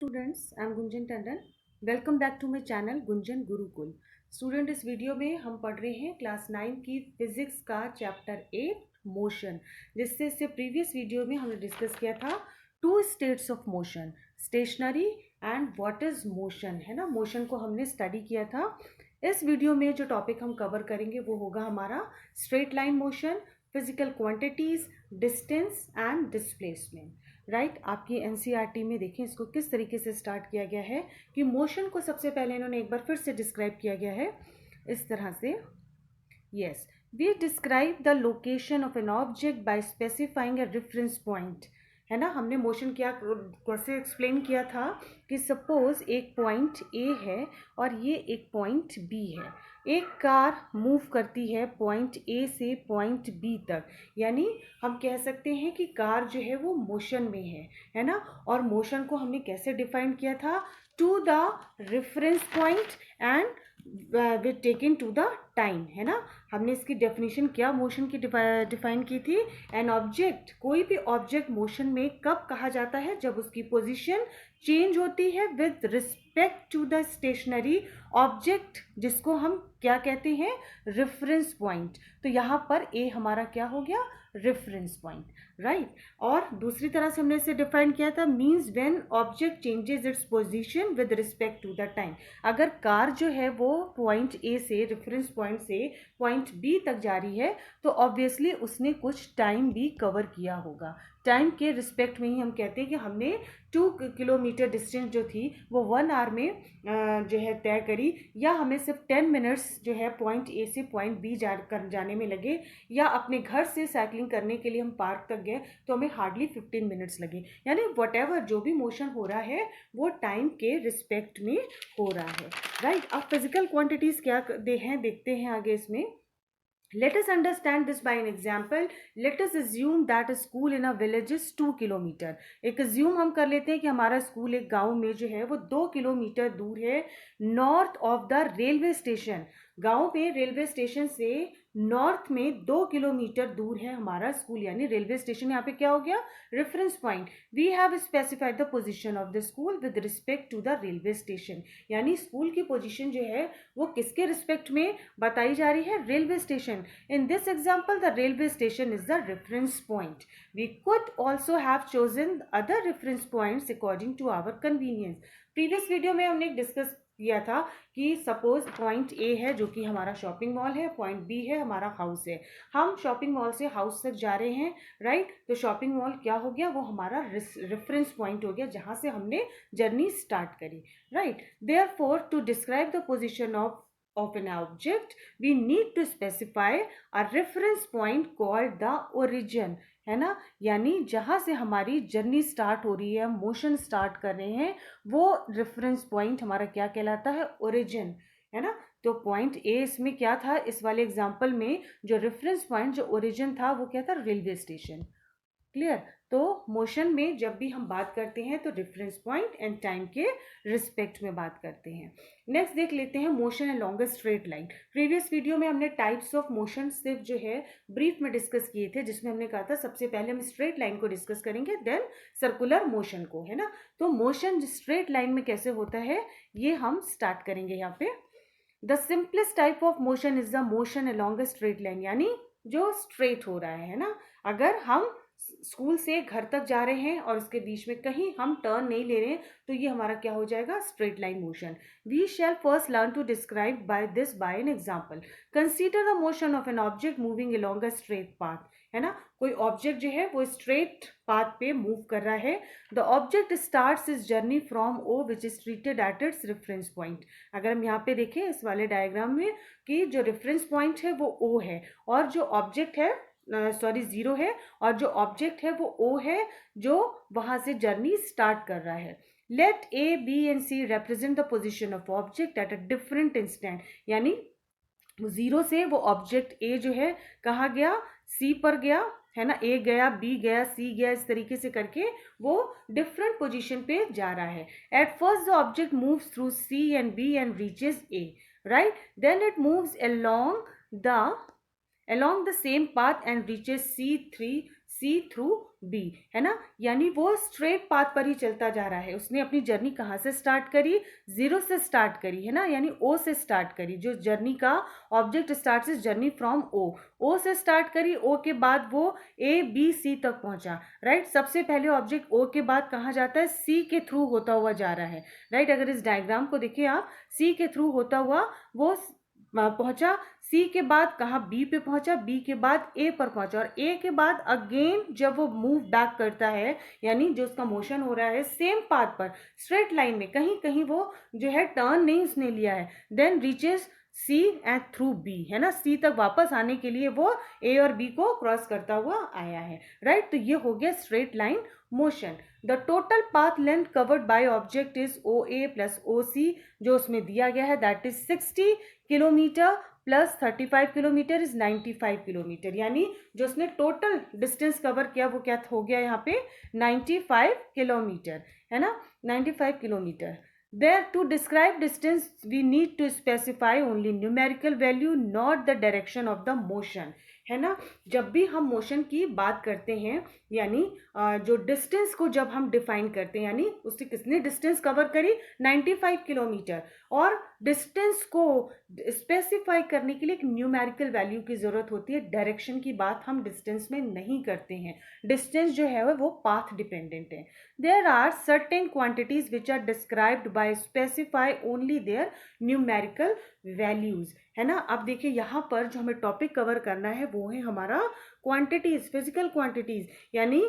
Students, I am Gunjan Tandon. Welcome back to my channel Gunjan Gurukul. Student, इस video में हम पढ़ रहे हैं क्लास 9 की फिजिक्स का चैप्टर 8 मोशन, जिससे इससे प्रीवियस वीडियो में हमने डिस्कस किया था two states of motion, stationary and what is motion, है ना। मोशन को हमने स्टडी किया था। इस वीडियो में जो टॉपिक हम कवर करेंगे वो होगा हमारा straight line motion, physical quantities, distance and displacement. Right, आपकी एनसीईआरटी में देखें इसको किस तरीके से स्टार्ट किया गया है कि मोशन को सबसे पहले इन्होंने एक बार फिर से डिस्क्राइब किया गया है इस तरह से। Yes, we describe the location of an object by specifying a reference point, है ना। हमने मोशन क्या कैसे एक्सप्लेन किया था कि सपोज एक पॉइंट ए है और ये एक पॉइंट बी है। एक कार मूव करती है पॉइंट ए से पॉइंट बी तक, यानी हम कह सकते हैं कि कार जो है वो मोशन में है ना। और मोशन को हमने कैसे डिफाइन किया था, to the reference point and with taken to the time, है ना। हमने इसकी डेफिनेशन क्या मोशन की डिफाइन की थी, एन ऑब्जेक्ट, कोई भी ऑब्जेक्ट मोशन में कब कहा जाता है, जब उसकी पोजीशन चेंज होती है with respect to the stationary object, जिसको हम क्या कहते हैं, रेफरेंस पॉइंट। तो यहाँ पर ए हमारा क्या हो गया, रेफरेंस पॉइंट, राइट। और दूसरी तरह से हमने इसे डिफाइन किया था, means when object changes its position with respect to the time. अगर कार जो है वो पॉइंट ए से, रेफरेंस पॉइंट से पॉइंट बी तक जा रही है तो ऑब्वियसली उसने कुछ टाइम भी कवर किया होगा। टाइम के रिस्पेक्ट में ही हम कहते हैं कि हमने 2 किलोमीटर डिस्टेंस जो थी वो 1 आवर में जो है तय करी, या हमें सिर्फ 10 मिनट्स जो है पॉइंट ए से पॉइंट बी जाने में लगे, या अपने घर से साइकिलिंग करने के लिए हम पार्क तक गए तो हमें हार्डली 15 मिनट्स लगे। यानी वट जो भी मोशन हो रहा है वो टाइम के रिस्पेक्ट में हो रहा है, राइट। अब फिजिकल क्वांटिटीज क्या देखते हैं आगे इसमें। Let us understand this by an example. Let us assume that a school in a village is 2 kilometre. एक assume हम कर लेते हैं कि हमारा स्कूल एक गांव में जो है वो 2 किलोमीटर दूर है, north of the railway station. गांव में रेलवे स्टेशन से नॉर्थ में 2 किलोमीटर दूर है हमारा स्कूल, यानी रेलवे स्टेशन यहाँ पे क्या हो गया, reference point. We have specified the position of the school with respect to the railway station, यानी स्कूल की पोजीशन जो है वो किसके रिस्पेक्ट में बताई जा रही है, railway station. In this example, the railway station is the reference point. We could also have chosen other reference points according to our convenience. Previous video में हमने डिस्कस किया था कि सपोज पॉइंट ए है जो कि हमारा शॉपिंग मॉल है, पॉइंट बी है हमारा हाउस है। हम शॉपिंग मॉल से हाउस तक जा रहे हैं, राइट। तो शॉपिंग मॉल क्या हो गया, वो हमारा रेफरेंस पॉइंट हो गया जहां से हमने जर्नी स्टार्ट करी, right. Therefore to describe the position of an object we need to specify a reference point called the origin, है ना। यानी जहां से हमारी जर्नी स्टार्ट हो रही है, मोशन स्टार्ट कर रहे हैं, वो रेफरेंस पॉइंट हमारा क्या कहलाता है, ओरिजिन, है ना। तो पॉइंट ए इसमें क्या था, इस वाले एग्जांपल में जो रेफरेंस पॉइंट, जो ओरिजिन था वो क्या था, रेलवे स्टेशन। क्लियर। तो मोशन में जब भी हम बात करते हैं तो रेफरेंस पॉइंट एंड टाइम के रिस्पेक्ट में बात करते हैं। नेक्स्ट देख लेते हैं motion along a straight line. Previous video में हमने टाइप्स ऑफ मोशन सिर्फ जो है ब्रीफ में डिस्कस किए थे, जिसमें हमने कहा था सबसे पहले हम स्ट्रेट लाइन को डिस्कस करेंगे, देन सर्कुलर मोशन को, है ना। तो मोशन स्ट्रेट लाइन में कैसे होता है ये हम स्टार्ट करेंगे यहाँ पे। The simplest type of motion is the motion along a straight line, यानी जो स्ट्रेट हो रहा है ना। अगर हम स्कूल से घर तक जा रहे हैं और उसके बीच में कहीं हम टर्न नहीं ले रहे हैं तो ये हमारा क्या हो जाएगा, straight line motion. We shall first learn to describe by this by an example. Consider the motion of an object moving along a straight path, है ना। कोई ऑब्जेक्ट जो है वो स्ट्रेट पाथ पे मूव कर रहा है। The object starts is journey from O which is treated at its reference point. अगर हम यहाँ पे देखें इस वाले डायग्राम में कि जो रेफरेंस पॉइंट है वो ओ है, और जो ऑब्जेक्ट है जीरो है, और जो ऑब्जेक्ट है वो ओ है जो वहां से जर्नी स्टार्ट कर रहा है। Let A B and C represent the position of object at a different instant, यानी जीरो से वो ऑब्जेक्ट ए जो है कहाँ गया, सी पर गया, है ना। ए गया, बी गया, सी गया, इस तरीके से करके वो डिफरेंट पोजीशन पे जा रहा है। At first the object moves through C and B and reaches A, right. Then it moves along the same path and reaches C3 C through B, है ना। यानी वो स्ट्रेट पाथ पर ही चलता जा रहा है। उसने अपनी जर्नी कहाँ से स्टार्ट करी, जीरो से स्टार्ट करी, है ना, यानी ओ से स्टार्ट करी। जो जर्नी का object start is journey from O से स्टार्ट करी, ओ के बाद वो ए बी सी तक पहुंचा, राइट। सबसे पहले ऑब्जेक्ट ओ के बाद कहाँ जाता है, सी के थ्रू होता हुआ जा रहा है, राइट। अगर इस डायग्राम को देखिए आप, सी के थ्रू होता हुआ वो पहुंचा, सी के बाद कहा बी पे पहुंचा, बी के बाद ए पर पहुंचा, और ए के बाद अगेन जब वो मूव बैक करता है, यानी जो उसका मोशन हो रहा है सेम पाथ पर स्ट्रेट लाइन में, कहीं कहीं वो जो है टर्न नहीं उसने लिया है, then reaches C and through B, है ना। सी तक वापस आने के लिए वो ए और बी को क्रॉस करता हुआ आया है, राइट। तो ये हो गया straight line motion. The total path length covered by object is O A plus O C, जो उसमें दिया गया है, that is 60 kilometre plus 35 kilometre is 95 kilometre. यानी जो उसने टोटल डिस्टेंस कवर किया वो क्या हो गया यहाँ पे, 95 किलोमीटर, है ना, 95 kilometre. There to describe distance we need to specify only numerical value, not the direction of the motion, है ना। जब भी हम मोशन की बात करते हैं, यानी जो डिस्टेंस को जब हम डिफाइन करते हैं, यानी उससे किसने डिस्टेंस कवर करी, 95 किलोमीटर, और डिस्टेंस को स्पेसिफाई करने के लिए एक न्यूमेरिकल वैल्यू की जरूरत होती है। डायरेक्शन की बात हम डिस्टेंस में नहीं करते हैं, डिस्टेंस जो है वो पाथ डिपेंडेंट है। There are certain quantities which are described by specify only their numerical values, है ना। अब देखिए यहाँ पर जो हमें टॉपिक कवर करना है वो है हमारा क्वांटिटीज, फिजिकल क्वांटिटीज, यानी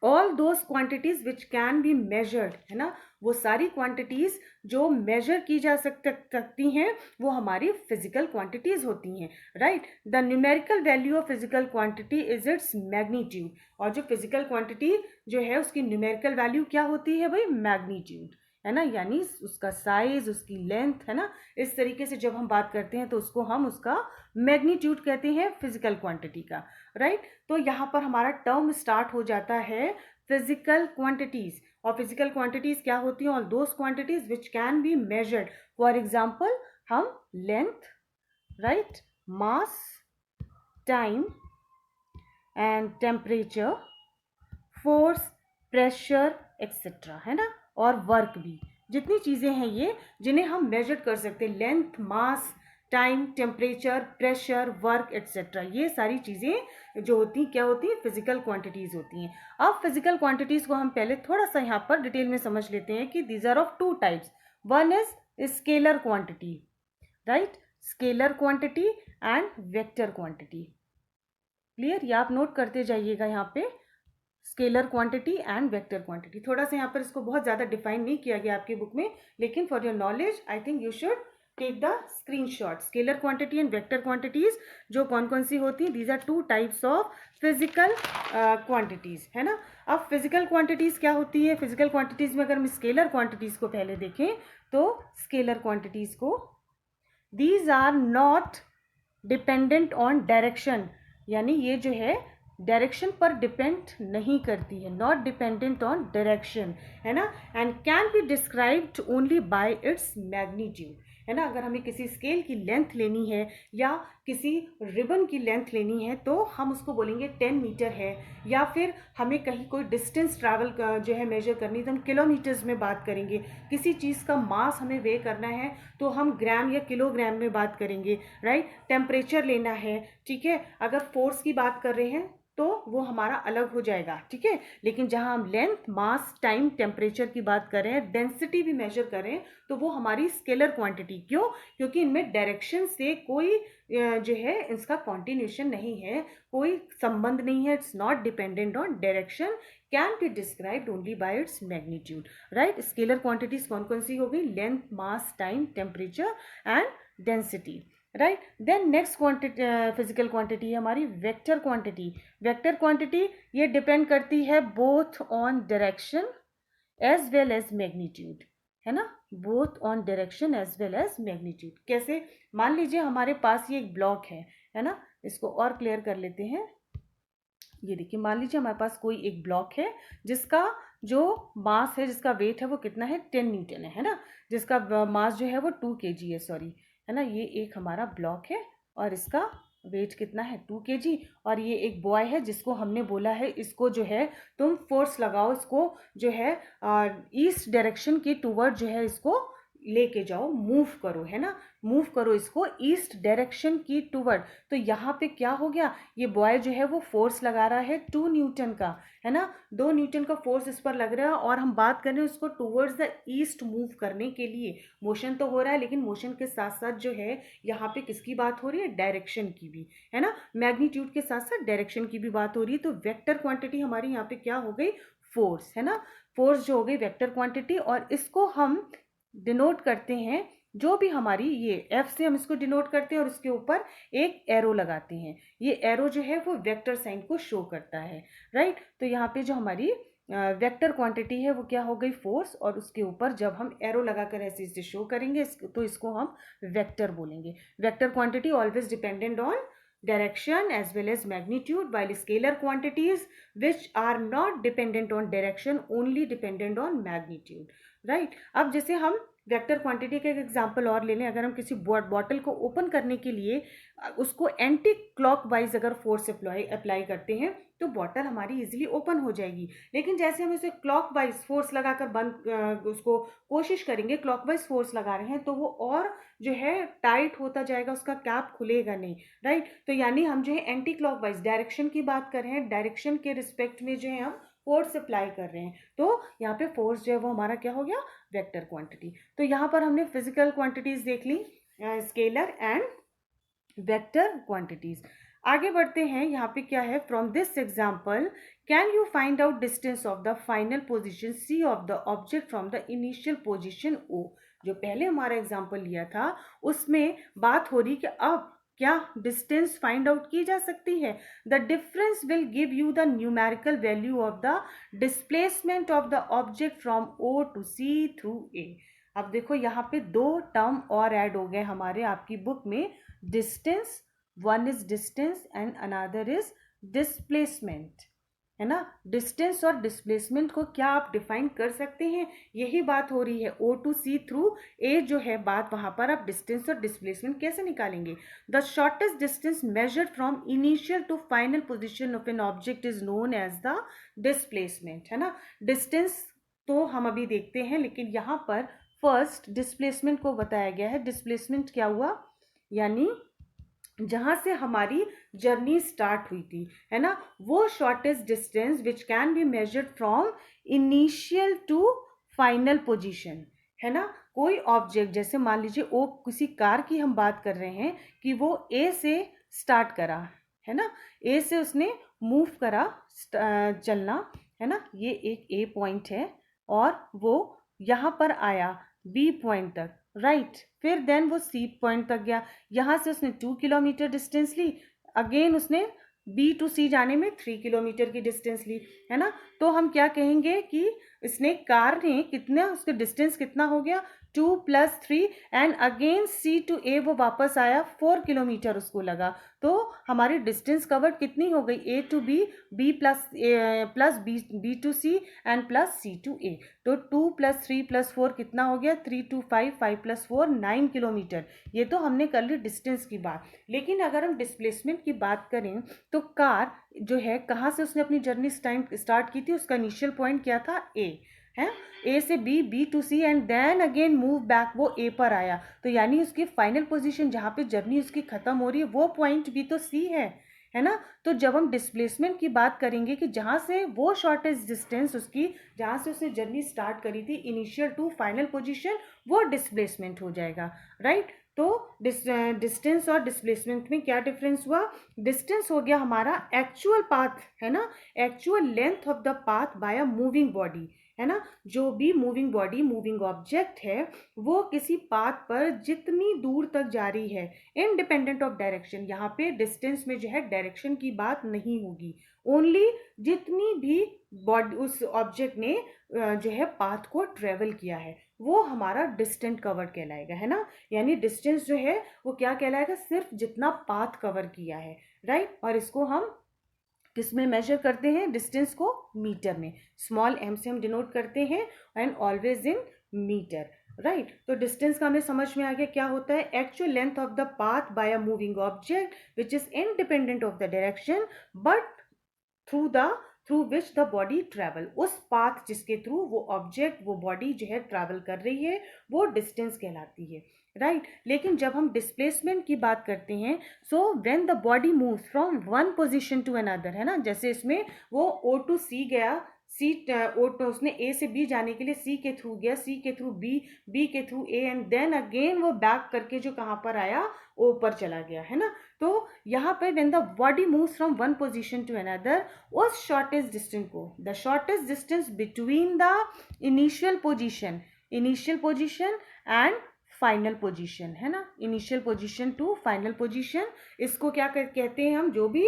all those quantities which can be measured, है ना। वो सारी क्वांटिटीज जो मेजर की जा सकती हैं वो हमारी फिजिकल क्वांटिटीज होती हैं, right. The numerical value of physical quantity is its magnitude, और जो फिजिकल क्वांटिटी जो है उसकी न्यूमेरिकल वैल्यू क्या होती है भाई, मैग्नीट्यूड, है ना, यानी उसका साइज, उसकी लेंथ, है ना। इस तरीके से जब हम बात करते हैं तो उसको हम उसका मैग्नीट्यूड कहते हैं फिजिकल क्वांटिटी का, राइट। तो यहाँ पर हमारा टर्म स्टार्ट हो जाता है फिजिकल क्वांटिटीज, और फिजिकल क्वांटिटीज क्या होती हैं, और those quantities which can be measured. For example हम length, right, mass, time and temperature, force, pressure etcetera, है ना, और वर्क भी, जितनी चीजें हैं ये जिन्हें हम मेजर कर सकते हैं, length, mass, time, temperature, pressure, work etcetera, ये सारी चीजें जो होती हैं क्या होती हैं, फिजिकल क्वांटिटीज होती हैं। अब फिजिकल क्वांटिटीज को हम पहले थोड़ा सा यहाँ पर डिटेल में समझ लेते हैं कि these are of two types. One is scalar quantity, right, scalar quantity and vector quantity. Clear, ये आप नोट करते जाइएगा यहाँ पे, scalar quantity and vector quantity. थोड़ा सा यहाँ पर इसको बहुत ज़्यादा डिफाइन नहीं किया गया आपकी बुक में, लेकिन for your knowledge I think you should take the screenshot. Scalar quantity and vector quantities जो कौन कौन सी होती हैं, these are two types of physical quantities, है ना। अब फिजिकल क्वांटिटीज क्या होती है, फिजिकल क्वांटिटीज में अगर हम स्केलर क्वांटिटीज को पहले देखें तो स्केलर क्वांटिटीज को, these are not dependent on direction, यानी ये जो है डायरेक्शन पर डिपेंड नहीं करती है, नॉट डिपेंडेंट ऑन डायरेक्शन, है ना, and can be described only by its magnitude, है ना। अगर हमें किसी स्केल की लेंथ लेनी है या किसी रिबन की लेंथ लेनी है तो हम उसको बोलेंगे 10 मीटर है, या फिर हमें कहीं कोई डिस्टेंस ट्रैवल जो है मेजर करनी तो हम किलोमीटर्स में बात करेंगे। किसी चीज़ का मास हमें वे करना है तो हम ग्राम या किलोग्राम में बात करेंगे, राइट। टेम्परेचर लेना है, ठीक है, अगर फोर्स की बात कर रहे हैं तो वो हमारा अलग हो जाएगा, ठीक है। लेकिन जहां हम लेंथ, मास, टाइम, टेम्परेचर की बात करें, डेंसिटी भी मेजर करें तो वो हमारी स्केलर क्वांटिटी, क्यों, क्योंकि इनमें डायरेक्शन से कोई जो है इसका कॉन्टिन्यूशन नहीं है, कोई संबंध नहीं है, it's not dependent on direction, can be described only by its magnitude, right. Scalar quantities कौन कौन सी हो गई, length, mass, time, temperature and density, right. Then next quantity, physical quantity है हमारी वेक्टर क्वांटिटी। वेक्टर क्वांटिटी ये depend करती है both on direction as well as magnitude, है ना, both on direction as well as magnitude. कैसे, मान लीजिए हमारे पास ये एक ब्लॉक है ना, इसको और क्लियर कर लेते हैं। ये देखिए, मान लीजिए हमारे पास कोई एक ब्लॉक है जिसका जो मास है, जिसका वेट है वो कितना है, 10 न्यूटन है ना, जिसका मास जो है वो 2 kg है, सॉरी, है ना। ये एक हमारा ब्लॉक है और इसका वेट कितना है 2 kg, और ये एक बॉय है जिसको हमने बोला है इसको जो है तुम फोर्स लगाओ, इसको जो है ईस्ट डायरेक्शन की टूवर्ड जो है इसको लेके जाओ, मूव करो, है ना, मूव करो इसको ईस्ट डायरेक्शन की टूवर्ड। तो यहाँ पे क्या हो गया, ये बॉय जो है वो फोर्स लगा रहा है 2 न्यूटन का, है ना, 2 न्यूटन का फोर्स इस पर लग रहा है, और हम बात कर रहे हैं उसको टूवर्ड्स द ईस्ट मूव करने के लिए। मोशन तो हो रहा है, लेकिन मोशन के साथ साथ जो है यहाँ पे किसकी बात हो रही है, डायरेक्शन की भी, है ना, मैग्नीट्यूड के साथ साथ डायरेक्शन की भी बात हो रही है। तो वेक्टर क्वांटिटी हमारी यहाँ पे क्या हो गई, फोर्स, है ना, फोर्स जो हो गई वेक्टर क्वांटिटी, और इसको हम डिनोट करते हैं, जो भी हमारी ये एफ से हम इसको डिनोट करते हैं और उसके ऊपर एक एरो लगाते हैं। ये एरो जो है वो वेक्टर साइन को शो करता है, राइट। तो यहाँ पे जो हमारी वेक्टर क्वांटिटी है वो क्या हो गई, फोर्स, और उसके ऊपर जब हम एरो लगाकर ऐसे इसे शो करेंगे तो इसको हम वेक्टर बोलेंगे। Vector quantity always dependent on direction as well as magnitude, while scalar quantities which are not dependent on direction only dependent on magnitude, right। अब जैसे हम वेक्टर क्वांटिटी का एक एग्जांपल और ले लें, अगर हम किसी बॉटल को ओपन करने के लिए उसको एंटी क्लॉकवाइज अगर फोर्स अप्लाई करते हैं तो बॉटल हमारी इजीली ओपन हो जाएगी। लेकिन जैसे हम इसे क्लॉकवाइज फोर्स लगाकर बंद उसको कोशिश करेंगे, क्लॉकवाइज फोर्स लगा रहे हैं, तो वो और जो है टाइट होता जाएगा, उसका कैप खुलेगा नहीं, राइट। तो यानी हम जो है एंटी क्लॉकवाइज डायरेक्शन की बात कर रहे हैं, डायरेक्शन के रिस्पेक्ट में जो है हम फोर्स अप्लाई कर रहे हैं, तो यहाँ पे फोर्स जो है वो हमारा क्या हो गया, वेक्टर क्वांटिटी। तो यहाँ पर हमने फिजिकल क्वांटिटीज देख ली, स्केलर एंड वेक्टर क्वांटिटीज। आगे बढ़ते हैं, यहाँ पे क्या है, from this example can you find out distance of the final position C of the object from the initial position O. जो पहले हमारा एग्जाम्पल लिया था उसमें बात हो रही कि अब क्या डिस्टेंस फाइंड आउट की जा सकती है। The difference will give you the numerical value of the displacement of the object from O to C through A. अब देखो यहाँ पे 2 टर्म और ऐड हो गए हमारे आपकी बुक में, distance, one is distance and another is displacement, है ना। डिस्टेंस और डिस्प्लेसमेंट को क्या आप डिफाइन कर सकते हैं, यही बात हो रही है। ओ टू सी थ्रू ए जो है बात, वहां पर आप डिस्टेंस और डिस्प्लेसमेंट कैसे निकालेंगे। The shortest distance measured from initial to final position of an object is known as the displacement, है ना। डिस्टेंस तो हम अभी देखते हैं, लेकिन यहाँ पर फर्स्ट डिस्प्लेसमेंट को बताया गया है। डिस्प्लेसमेंट क्या हुआ, यानी जहां से हमारी जर्नी स्टार्ट हुई थी, है ना, वो shortest distance which can be measured from initial to final position, है ना। कोई ऑब्जेक्ट, जैसे मान लीजिए वो किसी कार की हम बात कर रहे हैं कि वो ए से स्टार्ट करा, है ना, ए से उसने मूव करा चलना, है ना, ये एक ए पॉइंट है, और वो यहाँ पर आया बी पॉइंट तक, राइट। फिर देन वो सी पॉइंट तक गया, यहाँ से उसने 2 किलोमीटर डिस्टेंस ली, अगेन उसने बी टू सी जाने में 3 किलोमीटर की डिस्टेंस ली, है ना। तो हम क्या कहेंगे कि इसने कार ने कितना, उसका डिस्टेंस कितना हो गया 2 + 3, एंड अगेन सी टू ए वो वापस आया 4 किलोमीटर उसको लगा। तो हमारी डिस्टेंस कवर्ड कितनी हो गई, A to B, B plus B to C and plus C to A. तो 2 + 3 + 4 कितना हो गया, 3 to 5, 5 + 4 9 किलोमीटर। ये तो हमने कर ली डिस्टेंस की बात। लेकिन अगर हम डिस्प्लेसमेंट की बात करें तो कार जो है कहाँ से उसने अपनी जर्नी स्टार्ट की थी, उसका इनिशियल पॉइंट क्या था, ए है, ए से B, B to C, and then again move back, वो ए पर आया। तो यानी उसकी फाइनल पोजीशन जहाँ पे जर्नी उसकी खत्म हो रही है वो पॉइंट भी तो सी है ना। तो जब हम डिस्प्लेसमेंट की बात करेंगे कि जहाँ से वो शॉर्टेस्ट डिस्टेंस उसकी, जहाँ से उसने जर्नी स्टार्ट करी थी इनिशियल टू फाइनल पोजीशन, वो डिस्प्लेसमेंट हो जाएगा, राइट। तो डिस्टेंस और डिस्प्लेसमेंट में क्या डिफरेंस हुआ, डिस्टेंस हो गया हमारा एक्चुअल पाथ, है ना, actual length of the path by a moving body, है ना। जो भी मूविंग बॉडी, मूविंग ऑब्जेक्ट है, वो किसी पाथ पर जितनी दूर तक जा रही है इंडिपेंडेंट ऑफ डायरेक्शन। यहाँ पे डिस्टेंस में जो है डायरेक्शन की बात नहीं होगी, ओनली जितनी भी बॉडी उस ऑब्जेक्ट ने जो है पाथ को ट्रेवल किया है वो हमारा डिस्टेंस कवर्ड कहलाएगा, है ना। यानी डिस्टेंस जो है वो क्या कहलाएगा, सिर्फ जितना पाथ कवर किया है, राइट। और इसको हम किस में मेजर करते हैं, डिस्टेंस को मीटर में, स्मॉल m से हम डिनोट करते हैं and always in metre, right. तो डिस्टेंस का हमें समझ में आ गया क्या होता है, actual length of the path by a moving object which is independent of the direction but through the through which the body travel, उस पाथ जिसके थ्रू वो ऑब्जेक्ट वो बॉडी जो है ट्रैवल कर रही है वो डिस्टेंस कहलाती है, राइट। लेकिन जब हम डिस्प्लेसमेंट की बात करते हैं, so when the body moves from one position to another, है ना, जैसे इसमें वो ओ टू सी गया, सी ओ टू उसने ए से बी जाने के लिए सी के थ्रू गया, सी के थ्रू बी, बी के through A, and then again वो बैक करके जो कहाँ पर आया, ओ पर चला गया, है ना। तो यहाँ पे when the body moves from one position to another, उस शॉर्टेस्ट डिस्टेंस को, the shortest distance between the initial position and final position, है ना, initial position to final position, इसको क्या कहते हैं हम, जो भी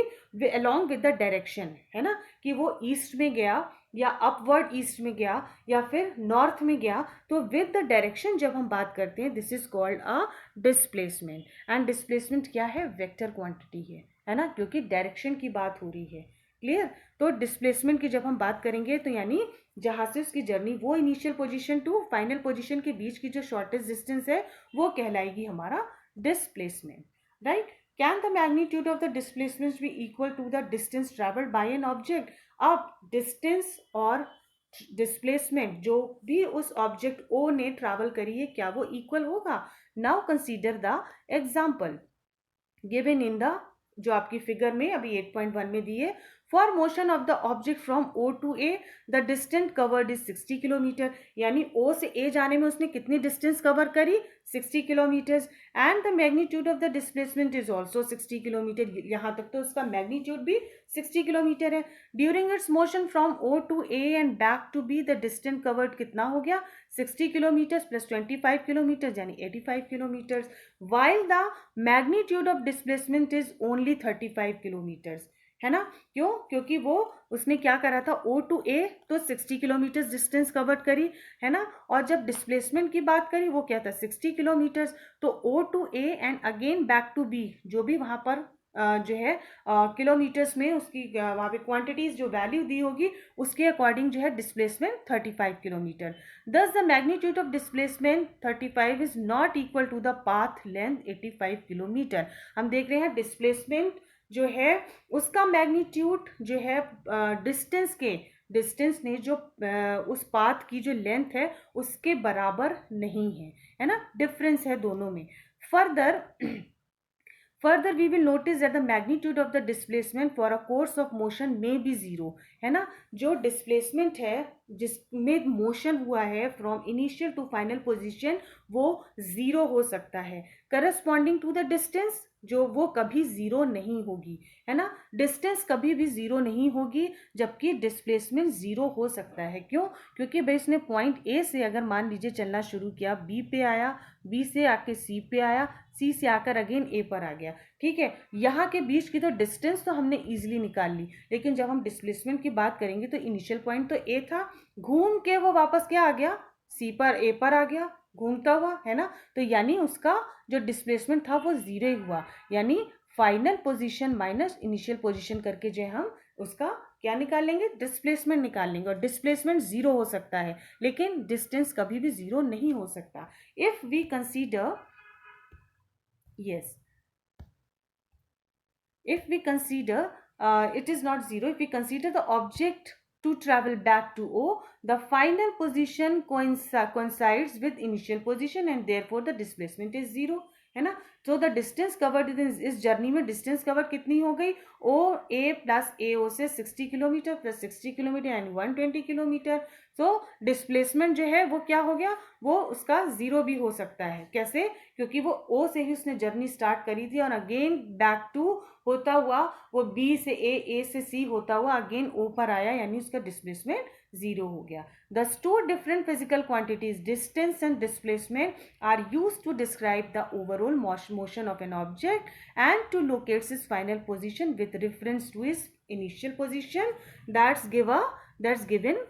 अलोंग विद द डायरेक्शन, है ना, कि वो ईस्ट में गया या अपवर्ड ईस्ट में गया या फिर नॉर्थ में गया, तो विद द डायरेक्शन जब हम बात करते हैं, this is called a displacement. And displacement क्या है, वेक्टर क्वांटिटी है ना, क्योंकि डायरेक्शन की बात हो रही है, क्लियर। तो डिस्प्लेसमेंट की जब हम बात करेंगे तो यानी जहां से उसकी जर्नी, वो initial position to final position के बीच की जो शॉर्टेस्ट डिस्टेंस है वो कहलाएगी हमारा displacement, right. Can the magnitude of the displacement be equal to the distance travelled by an object. अब डिस्टेंस और डिस्प्लेसमेंट जो भी उस ऑब्जेक्ट ओ ने ट्रैवल करी है, क्या वो इक्वल होगा। Now consider the example given in the, जो आपकी फिगर में अभी 8.1 में दी है, for motion of the object from O to A the distance covered is 60 kilometre, यानी ओ से ए जाने में उसने कितनी डिस्टेंस कवर करी, 60 kilometres, and the magnitude of the displacement is also 60 kilometre, यहाँ तक तो उसका मैग्नीट्यूड भी 60 किलोमीटर है। During its motion from O to A and back to B the distance covered कितना हो गया, 60 किलोमीटर्स प्लस 25 किलोमीटर यानी 85 kilometres, while the magnitude of displacement is only 35 kilometres, है ना। क्यों, क्योंकि वो उसने क्या करा था, O टू A तो 60 किलोमीटर डिस्टेंस कवर करी, है ना, और जब डिस्प्लेसमेंट की बात करी वो क्या था 60 किलोमीटर्स, तो O to A and again back to B, जो भी वहां पर जो है किलोमीटर्स में उसकी वहाँ पे क्वांटिटीज जो वैल्यू दी होगी उसके अकॉर्डिंग जो है displacement 35 kilometre. Thus the magnitude of displacement 35 is not equal to the path length 85 kilometre. हम देख रहे हैं डिस्प्लेसमेंट जो है उसका मैग्नीट्यूड जो है डिस्टेंस ने जो उस पाथ की जो लेंथ है उसके बराबर नहीं है ना, डिफरेंस है दोनों में। Further, we will notice that the magnitude of the displacement for a course of motion may be zero, है ना। जो डिस्प्लेसमेंट है जिसमें मोशन हुआ है from initial to final position वो जीरो हो सकता है, करस्पॉन्डिंग टू द डिस्टेंस जो वो कभी जीरो नहीं होगी, है ना। डिस्टेंस कभी भी जीरो नहीं होगी जबकि डिस्प्लेसमेंट जीरो हो सकता है। क्यों, क्योंकि भाई इसने पॉइंट ए से अगर मान लीजिए चलना शुरू किया, बी पे आया, बी से आके सी पे आया, सी से आकर अगेन ए पर आ गया, ठीक है। यहाँ के बीच की तो डिस्टेंस तो हमने इजीली निकाल ली, लेकिन जब हम डिस्प्लेसमेंट की बात करेंगे तो इनिशियल पॉइंट तो ए था, घूम के वो वापस क्या आ गया, सी पर, ए पर आ गया घूमता हुआ, है ना। तो यानी उसका जो डिस्प्लेसमेंट था वो जीरो ही हुआ, यानी final position minus initial position करके जो हम उसका क्या निकाल लेंगे, डिस्प्लेसमेंट निकाल लेंगे। और डिस्प्लेसमेंट जीरो हो सकता है लेकिन डिस्टेंस कभी भी जीरो नहीं हो सकता। If we consider yes if we consider it is not zero, if we consider the object to travel back to O, the final position coincides with initial position and therefore the displacement is zero, है ना। तो the distance covered इस journey में distance cover कितनी हो गई, ओ A plus ए ओ से 60 kilometre plus 60 kilometre यानी 120 किलोमीटर। तो डिस्प्लेसमेंट जो है वो क्या हो गया, वो उसका जीरो भी हो सकता है। कैसे, क्योंकि वो ओ से ही उसने जर्नी स्टार्ट करी थी और अगेन बैक टू होता हुआ वो बी से ए से सी होता हुआ अगेन ओ पर आया, यानी उसका डिस्प्लेसमेंट जीरो हो गया। Thus two different physical quantities, distance and displacement, are used to describe the overall motion of an object and to locate its final position with reference to its initial position. That's given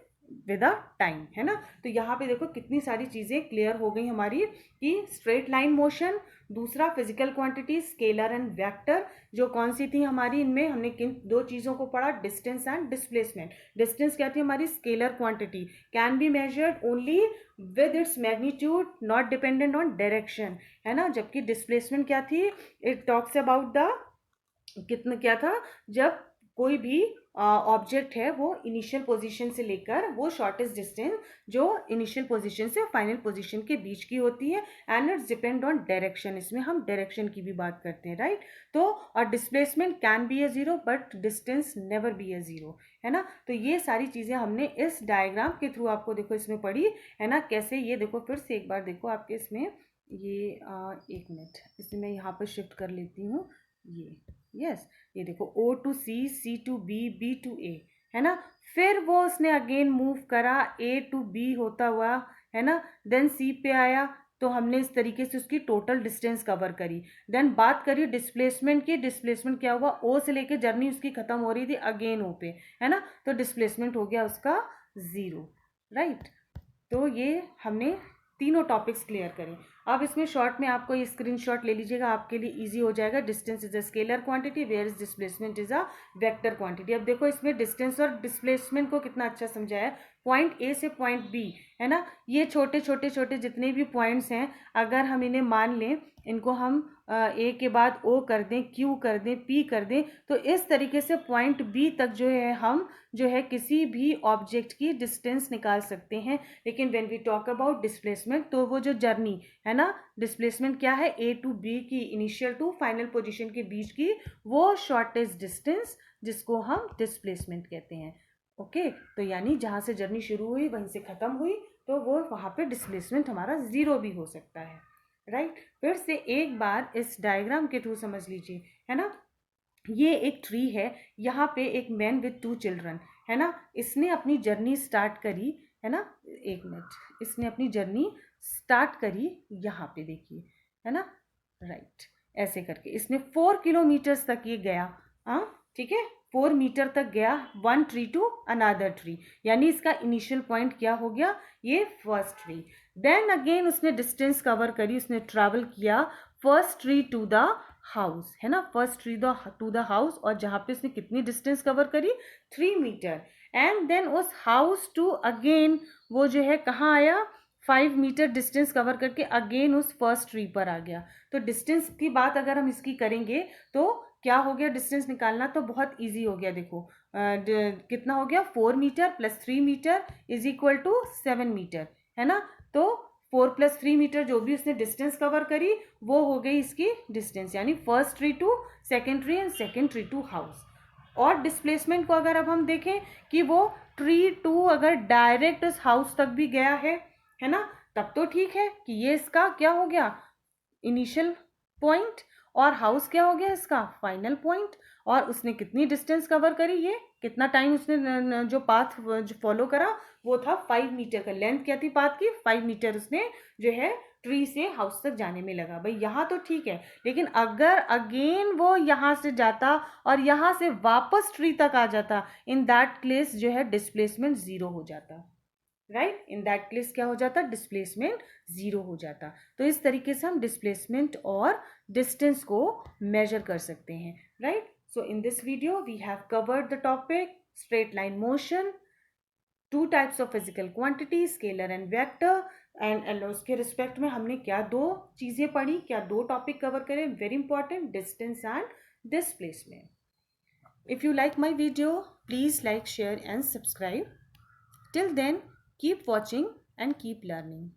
with a time, है ना। तो यहाँ पे देखो कितनी सारी चीज़ें clear हो गई हमारी कि स्ट्रेट लाइन मोशन, दूसरा physical quantity scalar and vector, जो कौन सी थी हमारी, इनमें हमने किन दो चीज़ों को पढ़ा, डिस्टेंस एंड डिस्प्लेसमेंट। डिस्टेंस क्या थी हमारी, scalar quantity, can be measured only with its magnitude, not dependent on direction, है ना। जबकि डिस्प्लेसमेंट क्या थी, इट टॉक्स अबाउट द कितना क्या था, जब कोई भी ऑब्जेक्ट है वो इनिशियल पोजीशन से लेकर वो शॉर्टेस्ट डिस्टेंस जो इनिशियल पोजीशन से फाइनल पोजीशन के बीच की होती है, and it's depend on direction, इसमें हम डायरेक्शन की भी बात करते हैं, राइट। तो और displacement can be A zero but distance never be A zero, है ना। तो ये सारी चीज़ें हमने इस डायग्राम के थ्रू आपको देखो इसमें पढ़ी, है ना। कैसे, ये देखो फिर से एक बार देखो आपके इसमें ये एक मिनट, इसे मैं यहाँ पर शिफ्ट कर लेती हूँ, ये यस, ये देखो O to C, C to B, B to A, है ना। फिर वो उसने अगेन मूव करा A टू B होता हुआ, है ना, देन C पे आया, तो हमने इस तरीके से उसकी टोटल डिस्टेंस कवर करी। देन बात करी डिस्प्लेसमेंट की, डिस्प्लेसमेंट क्या हुआ, O से लेके जर्नी उसकी खत्म हो रही थी अगेन O पे, है ना, तो डिस्प्लेसमेंट हो गया उसका 0, राइट। तो ये हमने तीनों टॉपिक्स क्लियर करें। अब इसमें शॉर्ट में आपको ये स्क्रीनशॉट ले लीजिएगा, आपके लिए इजी हो जाएगा। Distance is a scalar quantity where is displacement is a vector quantity. अब देखो इसमें डिस्टेंस और डिस्प्लेसमेंट को कितना अच्छा समझाया है। पॉइंट ए से पॉइंट बी, है ना, ये छोटे छोटे छोटे जितने भी पॉइंट्स हैं, अगर हम इन्हें मान लें, इनको हम ए के बाद ओ कर दें, क्यू कर दें, पी कर दें, तो इस तरीके से पॉइंट बी तक जो है हम जो है किसी भी ऑब्जेक्ट की डिस्टेंस निकाल सकते हैं। लेकिन when we talk about displacement, तो वो जो जर्नी है ना, डिस्प्लेसमेंट क्या है, ए टू बी की इनिशियल टू फाइनल पोजीशन के बीच की वो शॉर्टेस्ट डिस्टेंस, जिसको हम डिस्प्लेसमेंट कहते हैं। ओके, तो यानी जहाँ से जर्नी शुरू हुई वहीं से ख़त्म हुई, तो वो वहाँ पे डिस्प्लेसमेंट हमारा 0 भी हो सकता है, राइट। फिर से एक बार इस डायग्राम के थ्रू समझ लीजिए, है ना। ये एक ट्री है, यहाँ पे एक मैन विथ 2 चिल्ड्रन, है ना, इसने अपनी जर्नी स्टार्ट करी, है ना, एक मिनट, इसने अपनी जर्नी स्टार्ट करी, यहाँ पे देखिए, है ना, राइट, ऐसे करके इसने 4 किलोमीटर्स तक ये गया, हाँ ठीक है, 4 मीटर तक गया, one tree to another tree, यानी इसका इनिशियल पॉइंट क्या हो गया, ये फर्स्ट ट्री। देन अगेन उसने डिस्टेंस कवर करी, उसने ट्रैवल किया first tree to the house, है ना, first tree to the house, और जहाँ पे उसने कितनी डिस्टेंस कवर करी, 3 मीटर। एंड देन उस हाउस टू अगेन वो जो है कहाँ आया, 5 मीटर डिस्टेंस कवर करके अगेन उस फर्स्ट ट्री पर आ गया। तो डिस्टेंस की बात अगर हम इसकी करेंगे तो क्या हो गया, डिस्टेंस निकालना तो बहुत इजी हो गया। देखो कितना हो गया, 4 metre plus 3 metre is equal to 7 metre, है ना। तो 4 प्लस 3 मीटर जो भी उसने डिस्टेंस कवर करी वो हो गई इसकी डिस्टेंस, यानी first tree to second tree and second tree to house. और डिस्प्लेसमेंट को अगर अब हम देखें कि वो ट्री टू अगर डायरेक्ट उस हाउस तक भी गया है ना, तब तो ठीक है कि ये इसका क्या हो गया, इनिशियल पॉइंट, और हाउस क्या हो गया इसका फाइनल पॉइंट। और उसने कितनी डिस्टेंस कवर करी, ये कितना टाइम उसने जो पाथ जो फॉलो करा वो था 5 मीटर का। लेंथ क्या थी पाथ की, 5 मीटर उसने जो है ट्री से हाउस तक जाने में लगा। भाई यहाँ तो ठीक है, लेकिन अगर अगेन वो यहाँ से जाता और यहाँ से वापस ट्री तक आ जाता, इन दैट केस जो है डिस्प्लेसमेंट 0 हो जाता, राइट। इन दैट केस क्या हो जाता, डिस्प्लेसमेंट 0 हो जाता। तो इस तरीके से हम डिस्प्लेसमेंट और डिस्टेंस को मेजर कर सकते हैं, right. So in this video we have covered the topic straight line motion, 2 types of physical quantity scalar and vector, and उसके रिस्पेक्ट में हमने क्या 2 चीज़ें पढ़ी, क्या 2 टॉपिक कवर करें, very important, distance and displacement. If you like my video, please like, share and subscribe. Till then, keep watching and keep learning.